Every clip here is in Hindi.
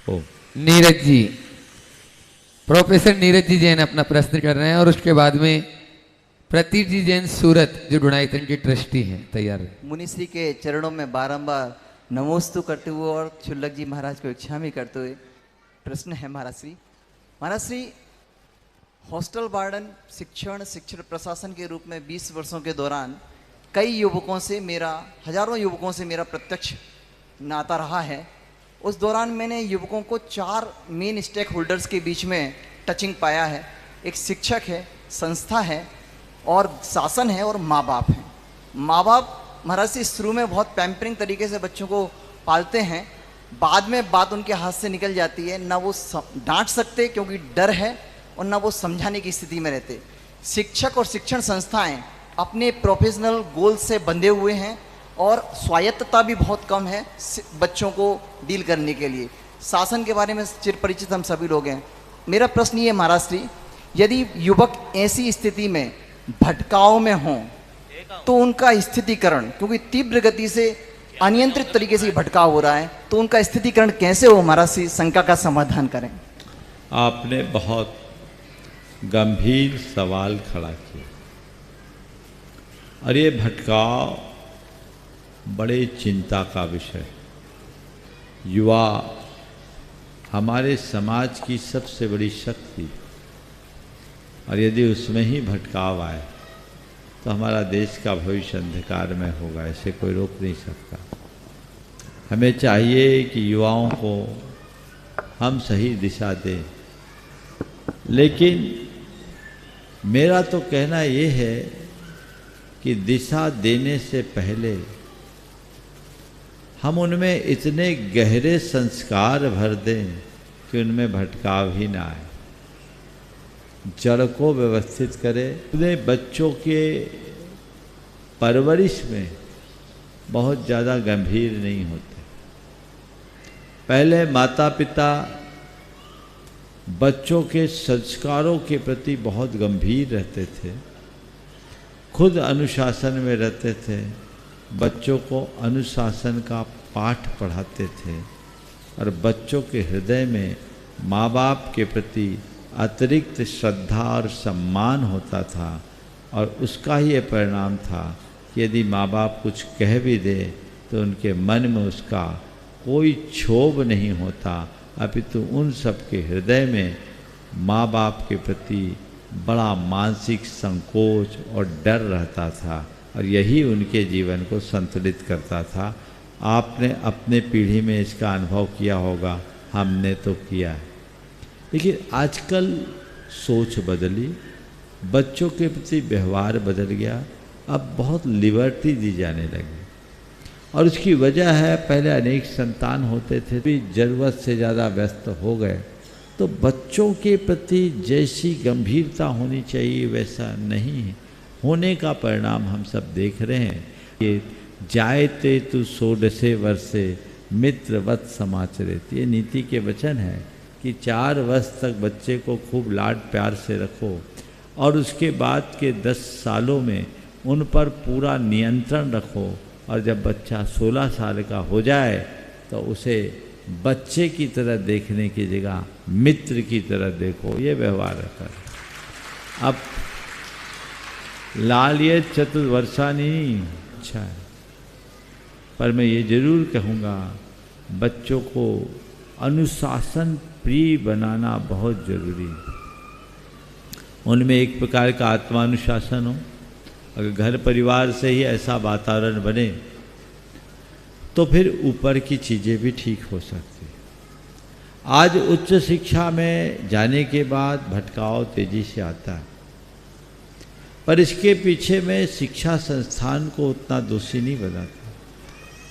ओ नीरज जी, प्रोफेसर नीरज जी जैन अपना प्रश्न कर रहे हैं और उसके बाद में प्रतीक जी जैन सूरत जो गुणायतन के ट्रस्टी हैं तैयार है। मुनिश्री के चरणों में बारंबार नमोस्तु करते हुए और क्षुल्लक जी महाराज को इच्छा भी करते हुए प्रश्न है महाराज श्री हॉस्टल वार्डन शिक्षण प्रशासन के रूप में 20 वर्षों के दौरान हजारों युवकों से मेरा प्रत्यक्ष नाता रहा है। उस दौरान मैंने युवकों को 4 मेन स्टेक होल्डर्स के बीच में टचिंग पाया है। एक शिक्षक है, संस्था है और शासन है और माँ बाप हैं। माँ बाप महाराज से शुरू में बहुत पैम्परिंग तरीके से बच्चों को पालते हैं, बाद में बात उनके हाथ से निकल जाती है, ना वो डांट सकते क्योंकि डर है और ना वो समझाने की स्थिति में रहते। शिक्षक और शिक्षण संस्थाएं अपने प्रोफेशनल गोल से बंधे हुए हैं और स्वायत्तता भी बहुत कम है बच्चों को डील करने के लिए। शासन के बारे में चिरपरिचित हम सभी लोग हैं। मेरा प्रश्न ये महाराज श्री, यदि युवक ऐसी स्थिति में भटकाव में हों तो उनका स्थितिकरण, क्योंकि तीव्र गति से अनियंत्रित तरीके से भटकाव हो रहा है, तो उनका स्थितिकरण कैसे हो महाराज श्री, शंका का समाधान करें। आपने बहुत गंभीर सवाल खड़ा किया और ये भटकाव बड़े चिंता का विषय। युवा हमारे समाज की सबसे बड़ी शक्ति, और यदि उसमें ही भटकाव आए तो हमारा देश का भविष्य अंधकार में होगा, इसे कोई रोक नहीं सकता। हमें चाहिए कि युवाओं को हम सही दिशा दें, लेकिन मेरा तो कहना ये है कि दिशा देने से पहले हम उनमें इतने गहरे संस्कार भर दें कि उनमें भटकाव ही ना आए। जड़ को व्यवस्थित करें। अपने बच्चों के परवरिश में बहुत ज़्यादा गंभीर नहीं होते। पहले माता पिता बच्चों के संस्कारों के प्रति बहुत गंभीर रहते थे, खुद अनुशासन में रहते थे, बच्चों को अनुशासन का पाठ पढ़ाते थे और बच्चों के हृदय में माँ बाप के प्रति अतिरिक्त श्रद्धा और सम्मान होता था। और उसका ही ये परिणाम था कि यदि माँ बाप कुछ कह भी दे तो उनके मन में उसका कोई क्षोभ नहीं होता, अपितु उन सब के हृदय में माँ बाप के प्रति बड़ा मानसिक संकोच और डर रहता था और यही उनके जीवन को संतुलित करता था। आपने अपने पीढ़ी में इसका अनुभव किया होगा, हमने तो किया है। लेकिन आजकल सोच बदली, बच्चों के प्रति व्यवहार बदल गया, अब बहुत लिबर्टी दी जाने लगी और उसकी वजह है पहले अनेक संतान होते थे, भी ज़रूरत से ज़्यादा व्यस्त हो गए तो बच्चों के प्रति जैसी गंभीरता होनी चाहिए वैसा नहीं होने का परिणाम हम सब देख रहे हैं। ये जायते तु 16 वर्षे मित्रवत समाचरित, ये नीति के वचन है कि 4 वर्ष तक बच्चे को खूब लाड प्यार से रखो और उसके बाद के 10 सालों में उन पर पूरा नियंत्रण रखो और जब बच्चा 16 साल का हो जाए तो उसे बच्चे की तरह देखने की जगह मित्र की तरह देखो, ये व्यवहार रहता है। अब लालिय चतुर्वर्षानी अच्छा है, पर मैं ये जरूर कहूँगा बच्चों को अनुशासन प्रिय बनाना बहुत जरूरी है। उनमें एक प्रकार का आत्मानुशासन हो। अगर घर परिवार से ही ऐसा वातावरण बने तो फिर ऊपर की चीज़ें भी ठीक हो सकती। आज उच्च शिक्षा में जाने के बाद भटकाव तेजी से आता है, पर इसके पीछे में शिक्षा संस्थान को उतना दोषी नहीं बनाता,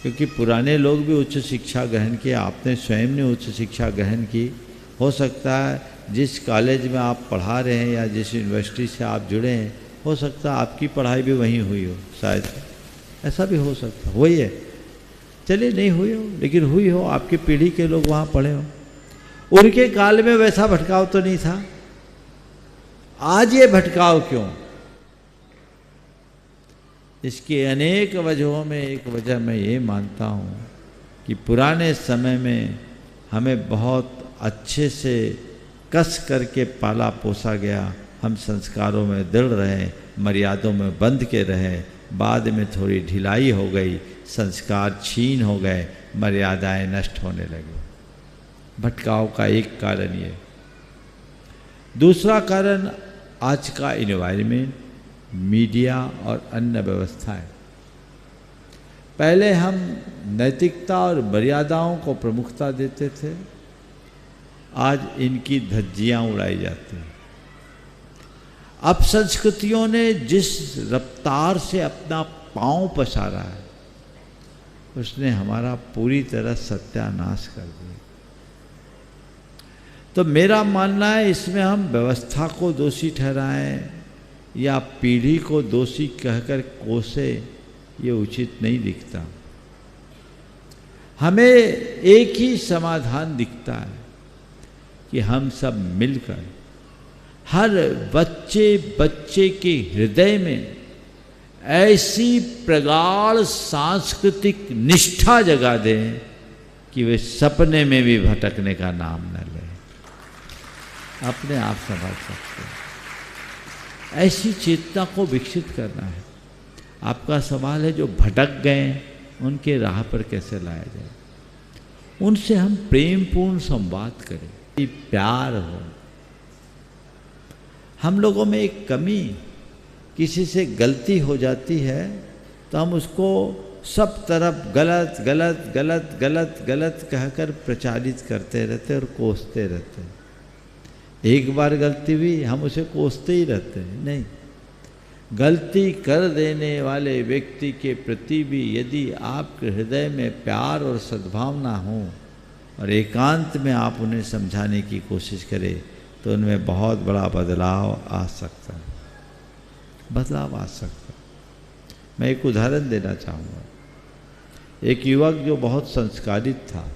क्योंकि पुराने लोग भी उच्च शिक्षा ग्रहण किया, आपने स्वयं ने उच्च शिक्षा ग्रहण की। हो सकता है जिस कॉलेज में आप पढ़ा रहे हैं या जिस यूनिवर्सिटी से आप जुड़े हैं, हो सकता है आपकी पढ़ाई भी वहीं हुई हो, शायद ऐसा भी हो सकता है। वही है, चलिए नहीं हुई हो लेकिन हुई हो, आपकी पीढ़ी के लोग वहाँ पढ़े हो। उनके काल में वैसा भटकाव तो नहीं था, आज ये भटकाव क्यों? इसके अनेक वजहों में एक वजह मैं ये मानता हूँ कि पुराने समय में हमें बहुत अच्छे से कस करके पाला पोसा गया, हम संस्कारों में दृढ़ रहे, मर्यादों में बंध के रहे। बाद में थोड़ी ढिलाई हो गई, संस्कार छीन हो गए, मर्यादाएं नष्ट होने लगी। भटकाव का एक कारण ये। दूसरा कारण आज का इन्वायरमेंट, मीडिया और अन्य व्यवस्थाएं। पहले हम नैतिकता और मर्यादाओं को प्रमुखता देते थे, आज इनकी धज्जियां उड़ाई जाती हैं। अब संस्कृतियों ने जिस रफ्तार से अपना पांव पसारा है, उसने हमारा पूरी तरह सत्यानाश कर दिया। तो मेरा मानना है इसमें हम व्यवस्था को दोषी ठहराएं या पीढ़ी को दोषी कहकर कोसे, ये उचित नहीं दिखता। हमें एक ही समाधान दिखता है कि हम सब मिलकर हर बच्चे के हृदय में ऐसी प्रगाढ़ सांस्कृतिक निष्ठा जगा दें कि वे सपने में भी भटकने का नाम न लें, अपने आप संभाल सकते हैं। ऐसी चेतना को विकसित करना है। आपका सवाल है जो भटक गए उनके राह पर कैसे लाया जाए। उनसे हम प्रेमपूर्ण संवाद करें, प्यार हो। हम लोगों में एक कमी, किसी से गलती हो जाती है तो हम उसको सब तरफ गलत गलत गलत गलत गलत कहकर प्रचारित करते रहते और कोसते रहते हैं। एक बार गलती हुई हम उसे कोसते ही रहते हैं। नहीं, गलती कर देने वाले व्यक्ति के प्रति भी यदि आपके हृदय में प्यार और सद्भावना हो और एकांत में आप उन्हें समझाने की कोशिश करें तो उनमें बहुत बड़ा बदलाव आ सकता है। बदलाव आ सकता है। मैं एक उदाहरण देना चाहूँगा। एक युवक जो बहुत संस्कारित था,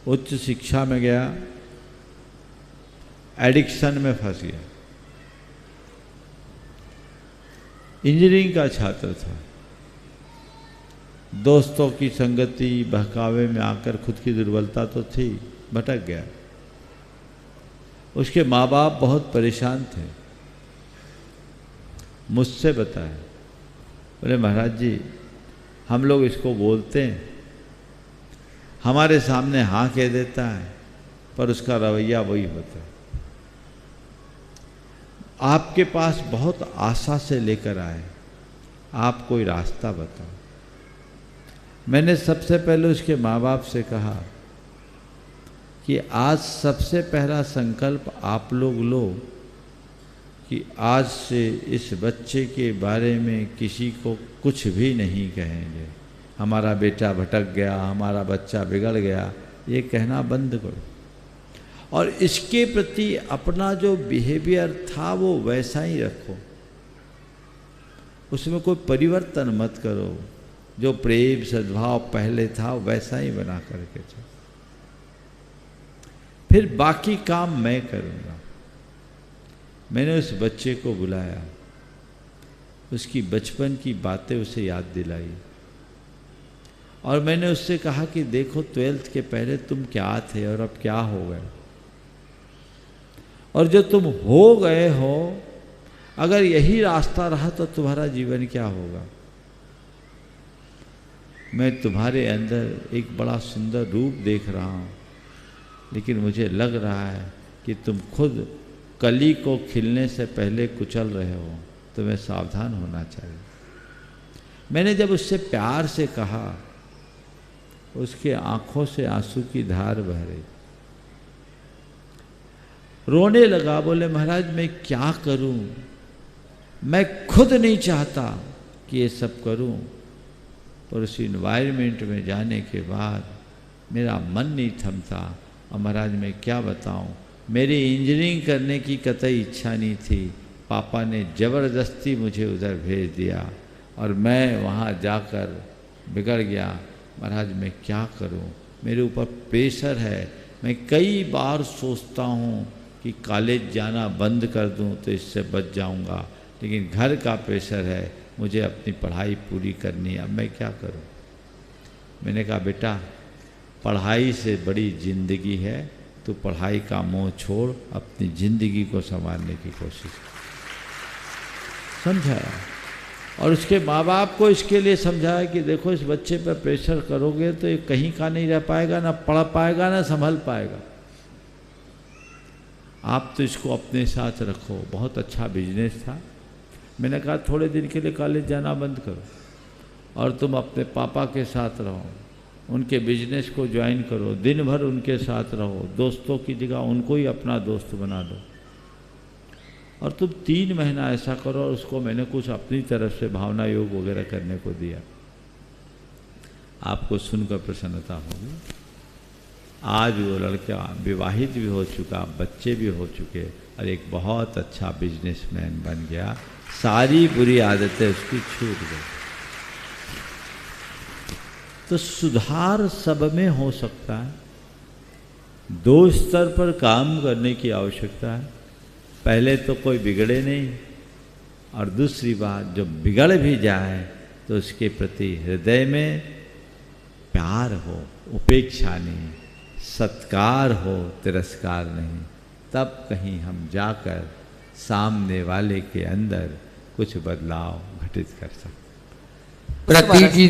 उच्च शिक्षा में गया, एडिक्शन में फंस गया। इंजीनियरिंग का छात्र था। दोस्तों की संगति बहकावे में आकर खुद की दुर्बलता तो थी, भटक गया। उसके माँ बाप बहुत परेशान थे। मुझसे बताया, बोले महाराज जी हम लोग इसको बोलते हैं, हमारे सामने हाँ कह देता है, पर उसका रवैया वही होता है। आपके पास बहुत आशा से लेकर आए, आप कोई रास्ता बताओ। मैंने सबसे पहले उसके माँ बाप से कहा कि आज सबसे पहला संकल्प आप लोग लो कि आज से इस बच्चे के बारे में किसी को कुछ भी नहीं कहेंगे। हमारा बेटा भटक गया, हमारा बच्चा बिगड़ गया, ये कहना बंद करो। और इसके प्रति अपना जो बिहेवियर था वो वैसा ही रखो, उसमें कोई परिवर्तन मत करो। जो प्रेम सद्भाव पहले था वैसा ही बना करके चलो, फिर बाकी काम मैं करूँगा। मैंने उस बच्चे को बुलाया, उसकी बचपन की बातें उसे याद दिलाई और मैंने उससे कहा कि देखो 12th के पहले तुम क्या थे और अब क्या हो गए, और जो तुम हो गए हो अगर यही रास्ता रहा तो तुम्हारा जीवन क्या होगा। मैं तुम्हारे अंदर एक बड़ा सुंदर रूप देख रहा हूँ, लेकिन मुझे लग रहा है कि तुम खुद कली को खिलने से पहले कुचल रहे हो, तुम्हें सावधान होना चाहिए। मैंने जब उससे प्यार से कहा, उसके आंखों से आंसू की धार बह रही, रोने लगा। बोले महाराज मैं क्या करूं, मैं खुद नहीं चाहता कि ये सब करूं, पर उस इन्वायरमेंट में जाने के बाद मेरा मन नहीं थमता। और महाराज मैं क्या बताऊं, मेरी इंजीनियरिंग करने की कतई इच्छा नहीं थी, पापा ने ज़बरदस्ती मुझे उधर भेज दिया और मैं वहाँ जाकर बिगड़ गया। महाराज मैं क्या करूं, मेरे ऊपर प्रेशर है। मैं कई बार सोचता हूँ कि कॉलेज जाना बंद कर दूं तो इससे बच जाऊंगा, लेकिन घर का प्रेशर है, मुझे अपनी पढ़ाई पूरी करनी है, अब मैं क्या करूं। मैंने कहा बेटा पढ़ाई से बड़ी जिंदगी है, तो पढ़ाई का मोह छोड़ अपनी जिंदगी को संवारने की कोशिश कर। समझाया, और उसके माँ बाप को इसके लिए समझाया कि देखो इस बच्चे पर प्रेशर करोगे तो ये कहीं का नहीं रह पाएगा, ना पढ़ पाएगा ना संभल पाएगा। आप तो इसको अपने साथ रखो। बहुत अच्छा बिजनेस था। मैंने कहा थोड़े दिन के लिए कॉलेज जाना बंद करो और तुम अपने पापा के साथ रहो, उनके बिजनेस को ज्वाइन करो, दिन भर उनके साथ रहो, दोस्तों की जगह उनको ही अपना दोस्त बना लो, और तुम 3 महीना ऐसा करो। और उसको मैंने कुछ अपनी तरफ से भावना योग वगैरह करने को दिया। आपको सुनकर प्रसन्नता होगी। आज वो लड़का विवाहित भी हो चुका, बच्चे भी हो चुके, और एक बहुत अच्छा बिजनेसमैन बन गया। सारी बुरी आदतें उसकी छूट गई। तो सुधार सब में हो सकता है। 2 स्तर पर काम करने की आवश्यकता है। पहले तो कोई बिगड़े नहीं, और दूसरी बात जो बिगड़ भी जाए तो उसके प्रति हृदय में प्यार हो, उपेक्षा नहीं, सत्कार हो, तिरस्कार नहीं। तब कहीं हम जाकर सामने वाले के अंदर कुछ बदलाव घटित कर सकते। प्रतीक जी